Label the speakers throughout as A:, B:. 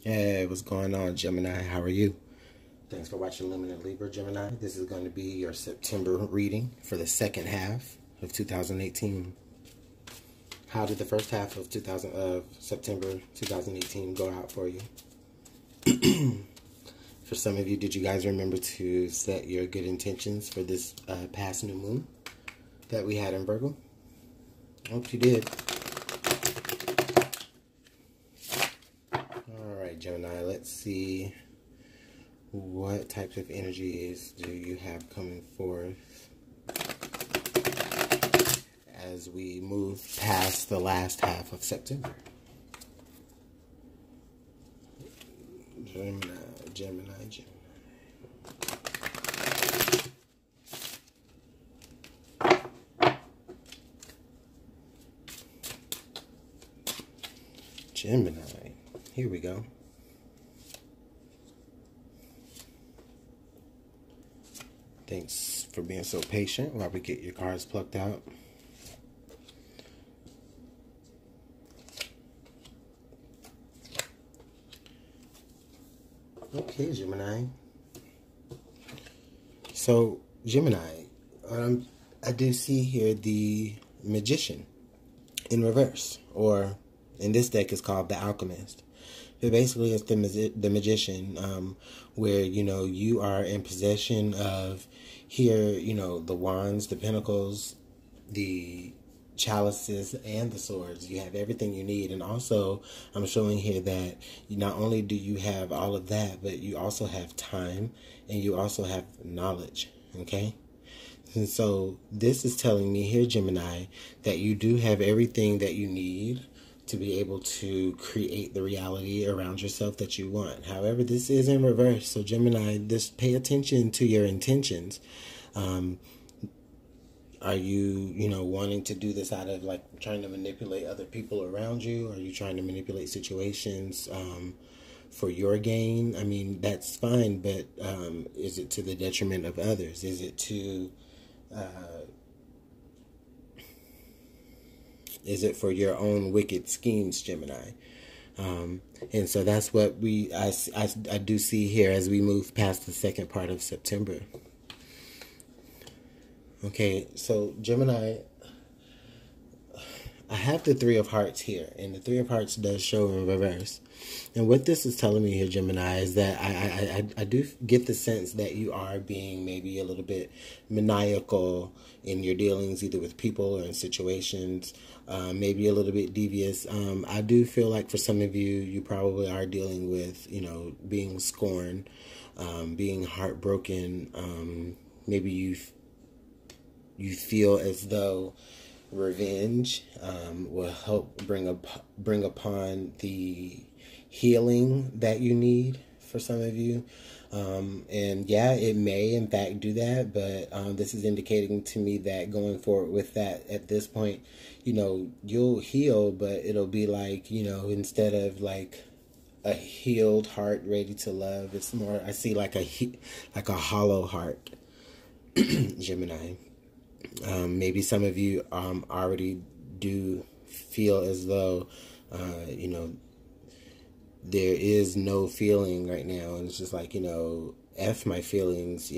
A: Hey, what's going on, Gemini? How are you? Thanks for watching Luminant Libra, Gemini. This is going to be your September reading for the second half of 2018. How did the first half of September 2018 go out for you? For some of you, did you guys remember to set your good intentions for this past new moon that we had in Virgo? I hope you did. Alright, Gemini, let's see what types of energies do you have coming forth as we move past the last half of September. Gemini. Gemini. Here we go. Thanks for being so patient while we get your cards plucked out. Okay, Gemini. So, Gemini, I do see here the Magician in reverse, or in this deck it's called the Alchemist. But basically it's the Magician, where, you know, you are in possession of here, you know, the wands, the pentacles, the chalices, and the swords. You have everything you need. And also I'm showing here that not only do you have all of that, but you also have time and you also have knowledge. Okay. And so this is telling me here, Gemini, that you do have everything that you need to be able to create the reality around yourself that you want. However, this is in reverse. So Gemini, just pay attention to your intentions. Are you, wanting to do this out of like trying to manipulate other people around you? Are you trying to manipulate situations for your gain? I mean, that's fine, but is it to the detriment of others? Is it to is it for your own wicked schemes, Gemini? And so that's what I do see here as we move past the second part of September. Okay, so Gemini, I have the Three of Hearts here, and the Three of Hearts does show in reverse. And what this is telling me here, Gemini, is that I do get the sense that you are being maybe a little bit maniacal in your dealings, either with people or in situations, maybe a little bit devious. I do feel like for some of you, you probably are dealing with, being scorned, being heartbroken. Maybe you feel as though revenge will help bring upon the healing that you need for some of you. And yeah, it may in fact do that, but this is indicating to me that going forward with that, at this point, you'll heal, but it'll be like, instead of like a healed heart ready to love, it's more, I see like a hollow heart, Gemini. Maybe some of you already do feel as though, there is no feeling right now. And it's just like, F my feelings,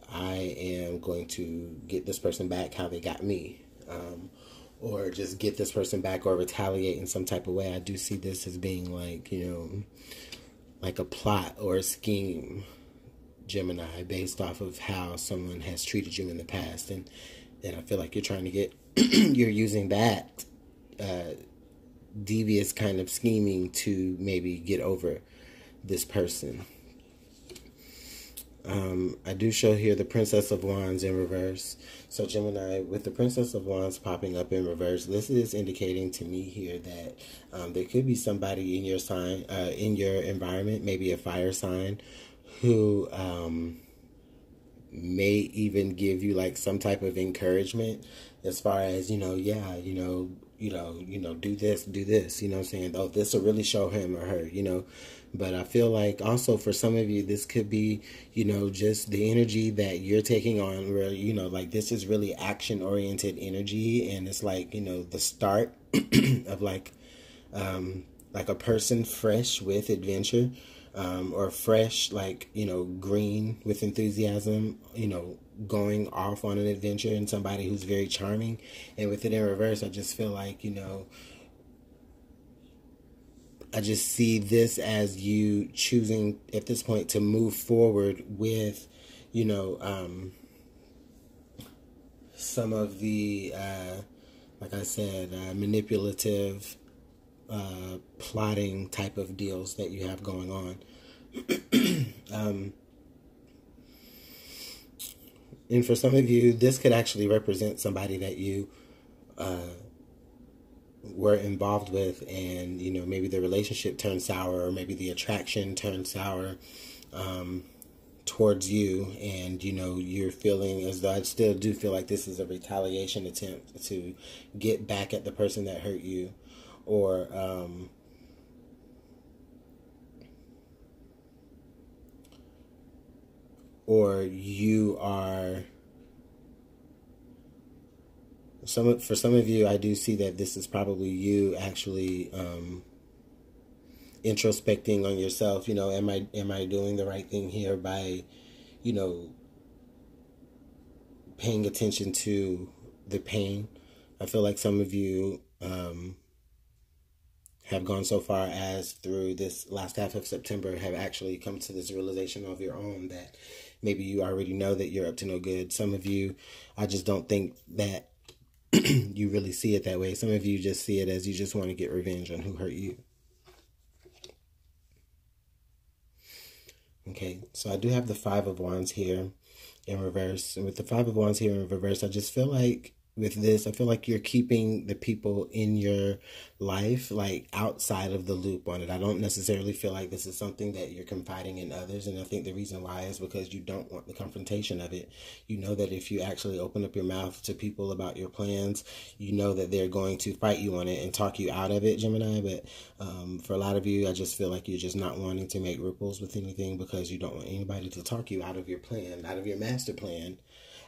A: I am going to get this person back how they got me. Or just get this person back or retaliate in some type of way. I do see this as being like, like a plot or a scheme, Gemini, based off of how someone has treated you in the past. And I feel like you're trying to get, you're using that devious kind of scheming to maybe get over this person. I do show here the Princess of Wands in reverse. So Gemini, with the Princess of Wands popping up in reverse, this is indicating to me here that there could be somebody in your sign, in your environment, maybe a fire sign, who may even give you like some type of encouragement as far as, do this, you know what I'm saying? Oh, this will really show him or her, But I feel like also for some of you, this could be, just the energy that you're taking on where, like this is really action-oriented energy. And it's like, the start of like like a person fresh with adventure, or fresh, like, green with enthusiasm, going off on an adventure, and somebody who's very charming. And with it in reverse, I just feel like, I just see this as you choosing at this point to move forward with, some of the, like I said, manipulative, plotting type of deals that you have going on. And for some of you, this could actually represent somebody that you were involved with, and maybe the relationship turned sour, or maybe the attraction turned sour towards you, and you're feeling as though, I still do feel like this is a retaliation attempt to get back at the person that hurt you, or you are, for some of you, I do see that this is probably you actually introspecting on yourself. Am I doing the right thing here by, paying attention to the pain? I feel like some of you have gone so far as, through this last half of September, have actually come to this realization of your own that maybe you already know that you're up to no good. Some of you, I just don't think that you really see it that way. Some of you just see it as you just want to get revenge on who hurt you. Okay, so I do have the Five of Wands here in reverse. And with the Five of Wands here in reverse, I just feel like with this, I feel like you're keeping the people in your life, like, outside of the loop on it. I don't necessarily feel like this is something that you're confiding in others. And I think the reason why is because you don't want the confrontation of it. You know that if you actually open up your mouth to people about your plans, you know that they're going to fight you on it and talk you out of it, Gemini. But for a lot of you, I just feel like you're just not wanting to make ripples with anything, because you don't want anybody to talk you out of your plan, out of your master plan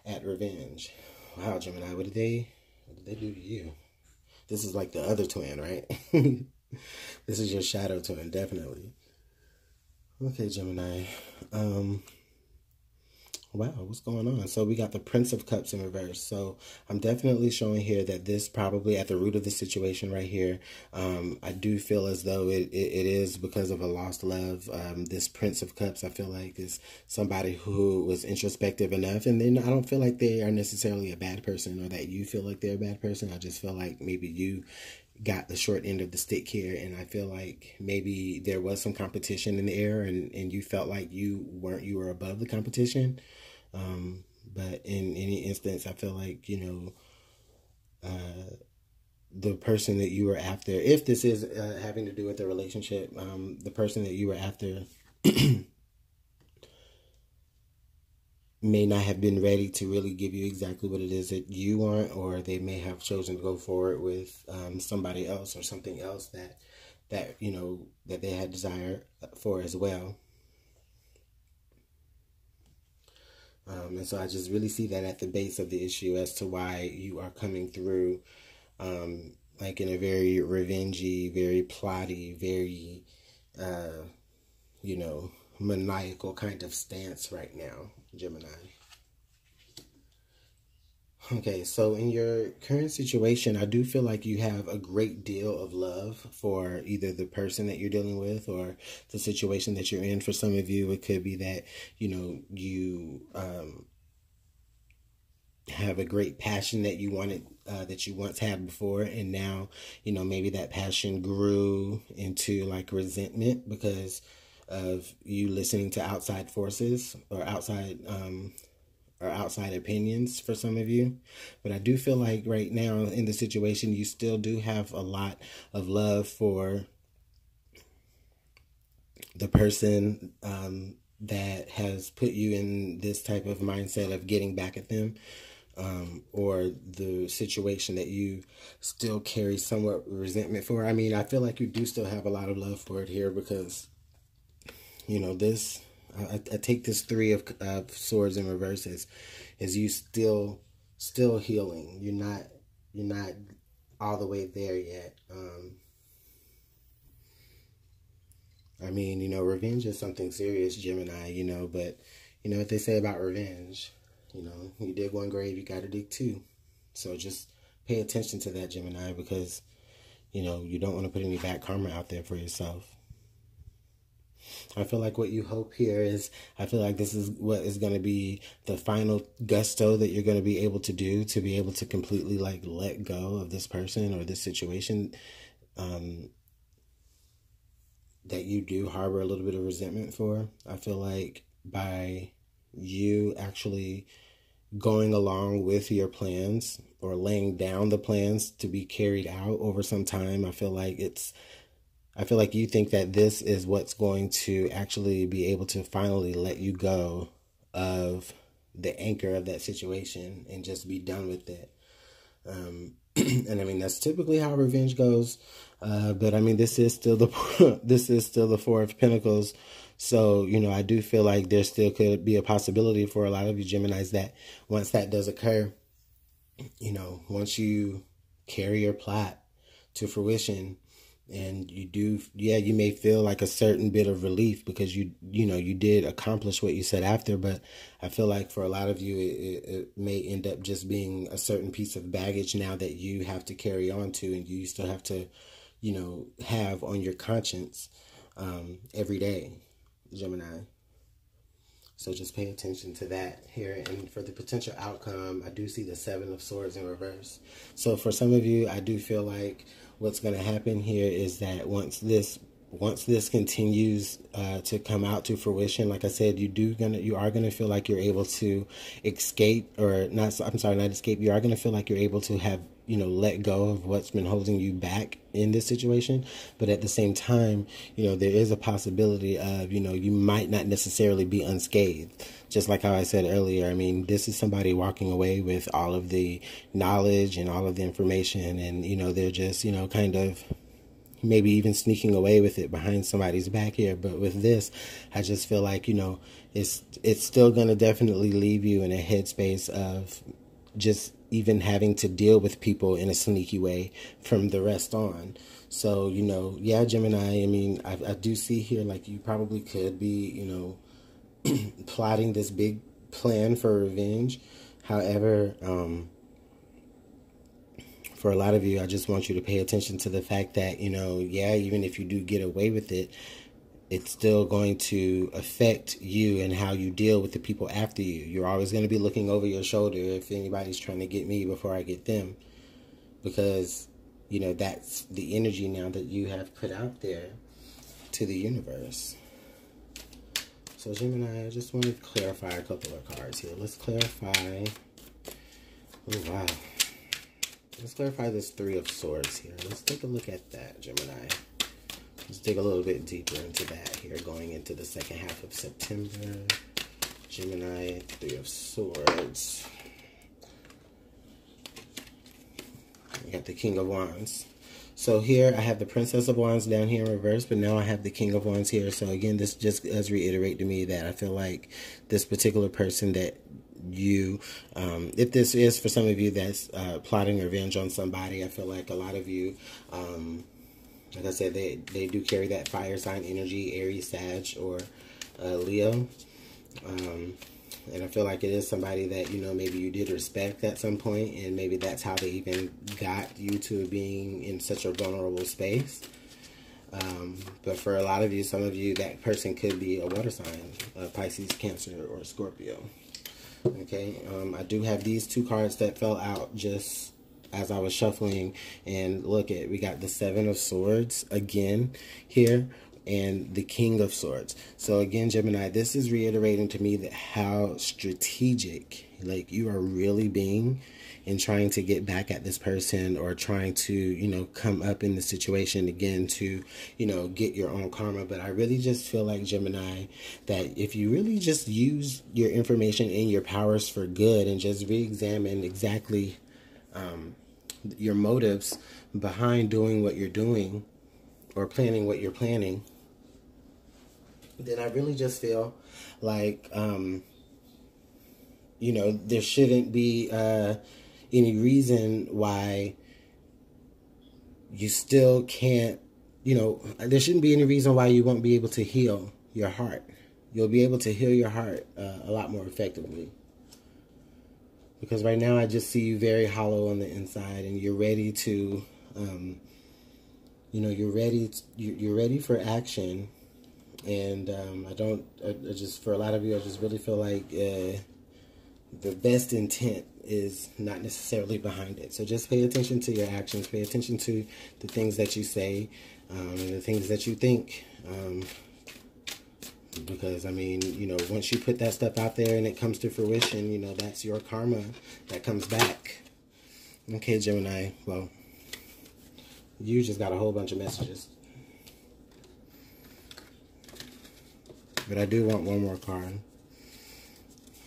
A: at revenge. Wow, Gemini, what did they do to you? This is like the other twin, right? This is your shadow twin, definitely. Okay, Gemini. Wow, what's going on? So we got the Prince of Cups in reverse. So I'm definitely showing here that this probably at the root of the situation right here. I do feel as though it is because of a lost love. This Prince of Cups, I feel like, is somebody who was introspective enough. And then I don't feel like they are necessarily a bad person, or that you feel like they're a bad person. I just feel like maybe you got the short end of the stick here, and I feel like maybe there was some competition in the air, and you felt like you were above the competition. But in any instance, I feel like, the person that you were after, if this is having to do with the relationship, the person that you were after may not have been ready to really give you exactly what it is that you want, or they may have chosen to go forward with somebody else or something else that they had desire for as well. And so I just really see that at the base of the issue as to why you are coming through, like, in a very revengey, very plotty, very, maniacal kind of stance right now, Gemini. Okay, so in your current situation, I do feel like you have a great deal of love for either the person that you're dealing with or the situation that you're in. For some of you, it could be that, you have a great passion that you wanted, that you once had before, and now, maybe that passion grew into, like, resentment because of you listening to outside forces or outside opinions for some of you. But I do feel like right now in the situation, you still do have a lot of love for the person that has put you in this type of mindset of getting back at them, or the situation that you still carry somewhat resentment for. I mean, I feel like you do still have a lot of love for it here, because this, I take this Three of Swords in reverse as you still healing. You're not all the way there yet. I mean, revenge is something serious, Gemini, but you know what they say about revenge. You dig one grave, you got to dig two. So just pay attention to that, Gemini, because, you don't want to put any bad karma out there for yourself. I feel like what you hope here is, I feel like this is what is going to be the final gusto that you're going to be able to do to be able to completely like let go of this person or this situation that you do harbor a little bit of resentment for. I feel like by you actually going along with your plans or laying down the plans to be carried out over some time, I feel like you think that this is what's going to actually be able to finally let you go of the anchor of that situation and just be done with it. And I mean, that's typically how revenge goes. But I mean, this is still the Four of Pentacles. So, I do feel like there still could be a possibility for a lot of you Geminis that once that does occur, once you carry your plot to fruition, and you may feel like a certain bit of relief because you did accomplish what you said after, but I feel like for a lot of you, it may end up just being a certain piece of baggage now that you have to carry on to, and you still have to, have on your conscience every day, Gemini. So just pay attention to that here. And for the potential outcome, I do see the Seven of Swords in reverse. So for some of you, I do feel like what's going to happen here is that once this continues to come out to fruition, like I said, you are gonna feel like you're able to escape, or not. I'm sorry, not escape. You are gonna feel like you're able to have let go of what's been holding you back in this situation. But at the same time, there is a possibility of you might not necessarily be unscathed. Just like how I said earlier, I mean, this is somebody walking away with all of the knowledge and all of the information, and they're just kind of maybe even sneaking away with it behind somebody's back here. But with this, I just feel like it's still going to definitely leave you in a headspace of just even having to deal with people in a sneaky way from the rest on. So yeah, Gemini, I mean, I do see here like you probably could be plotting this big plan for revenge. However, for a lot of you, I just want you to pay attention to the fact that, yeah, even if you do get away with it, it's still going to affect you and how you deal with the people after you. You're always going to be looking over your shoulder if anybody's trying to get me before I get them. Because, that's the energy now that you have put out there to the universe. So, Gemini, I just want to clarify a couple of cards here. Let's clarify. Oh, wow. Let's clarify this Three of Swords here. Let's take a look at that, Gemini. Let's dig a little bit deeper into that here, going into the second half of September. Gemini, Three of Swords. We got the King of Wands. So here I have the Princess of Wands down here in reverse, but now I have the King of Wands here. So again, this just does reiterate to me that I feel like this particular person that you, if this is for some of you that's plotting revenge on somebody, I feel like a lot of you, like I said, they do carry that fire sign energy, Aries, Sag, or Leo. And I feel like it is somebody that, maybe you did respect at some point, and maybe that's how they even got you to being in such a vulnerable space. But for a lot of you, some of you, that person could be a water sign, Pisces, Cancer, or Scorpio. Okay, I do have these two cards that fell out just as I was shuffling, and look at, we got the Seven of Swords again here, and the King of Swords. So again, Gemini, this is reiterating to me that how strategic, like, you are really being in trying to get back at this person, or trying to, come up in the situation again to, get your own karma. But I really just feel like, Gemini, that if you really just use your information and your powers for good and just re-examine exactly your motives behind doing what you're doing or planning what you're planning, then I really just feel like, there shouldn't be any reason why you still can't there shouldn't be any reason why you won't be able to heal your heart. You'll be able to heal your heart a lot more effectively. Because right now I just see you very hollow on the inside, and you're ready to, you're ready for action. And I just, for a lot of you, I just really feel like the best intent is not necessarily behind it. So just pay attention to your actions, pay attention to the things that you say, and the things that you think. Because, I mean, once you put that stuff out there and it comes to fruition, that's your karma that comes back. Okay, Gemini, well, you just got a whole bunch of messages. But I do want one more card.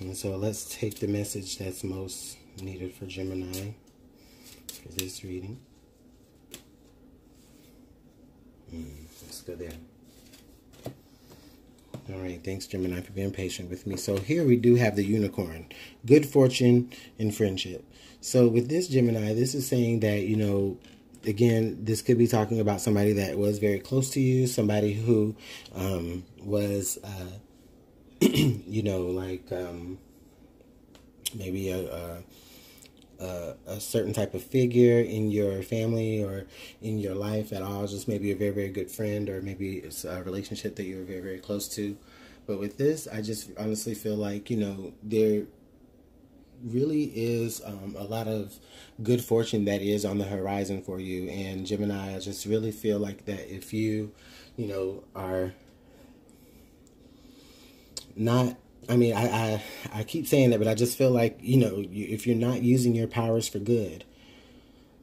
A: And so let's take the message that's most needed for Gemini for this reading. Let's go there. All right, thanks, Gemini, for being patient with me. So here we do have the unicorn, good fortune and friendship. So with this, Gemini, this is saying that, again, this could be talking about somebody that was very close to you, somebody who was, maybe a certain type of figure in your family or in your life at all, just maybe a very, very good friend, or maybe it's a relationship that you're very, very close to. But with this, I just honestly feel like, there really is a lot of good fortune that is on the horizon for you. And Gemini, I just really feel like that if you, are not, I keep saying that, but I just feel like, if you're not using your powers for good,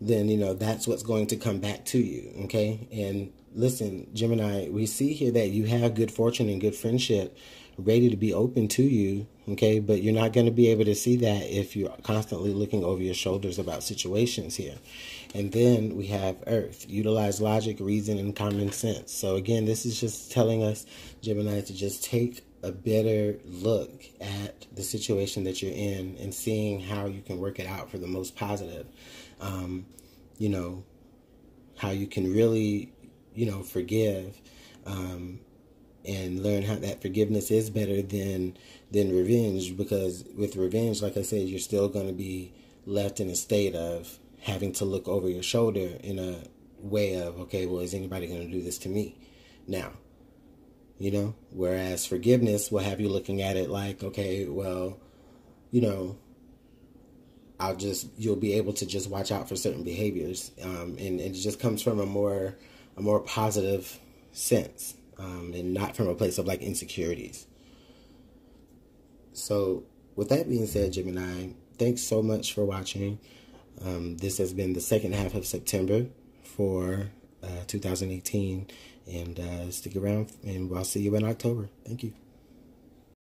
A: then, that's what's going to come back to you, okay? And listen, Gemini, we see here that you have good fortune and good friendship ready to be open to you, okay? But you're not going to be able to see that if you're constantly looking over your shoulders about situations here. And then we have Earth. Utilize logic, reason, and common sense. So again, this is just telling us, Gemini, to just take a better look at the situation that you're in and seeing how you can work it out for the most positive. How you can really, forgive, and learn how that forgiveness is better than revenge. Because with revenge, like I said, you're still going to be left in a state of having to look over your shoulder in a way of, okay, well, is anybody going to do this to me now? Whereas forgiveness will have you looking at it like, okay, well, you'll be able to just watch out for certain behaviors. And it just comes from a more positive sense, and not from a place of like insecurities. So with that being said, Gemini, thanks so much for watching. This has been the second half of September for 2018. And stick around, and I'll see you in October. Thank you.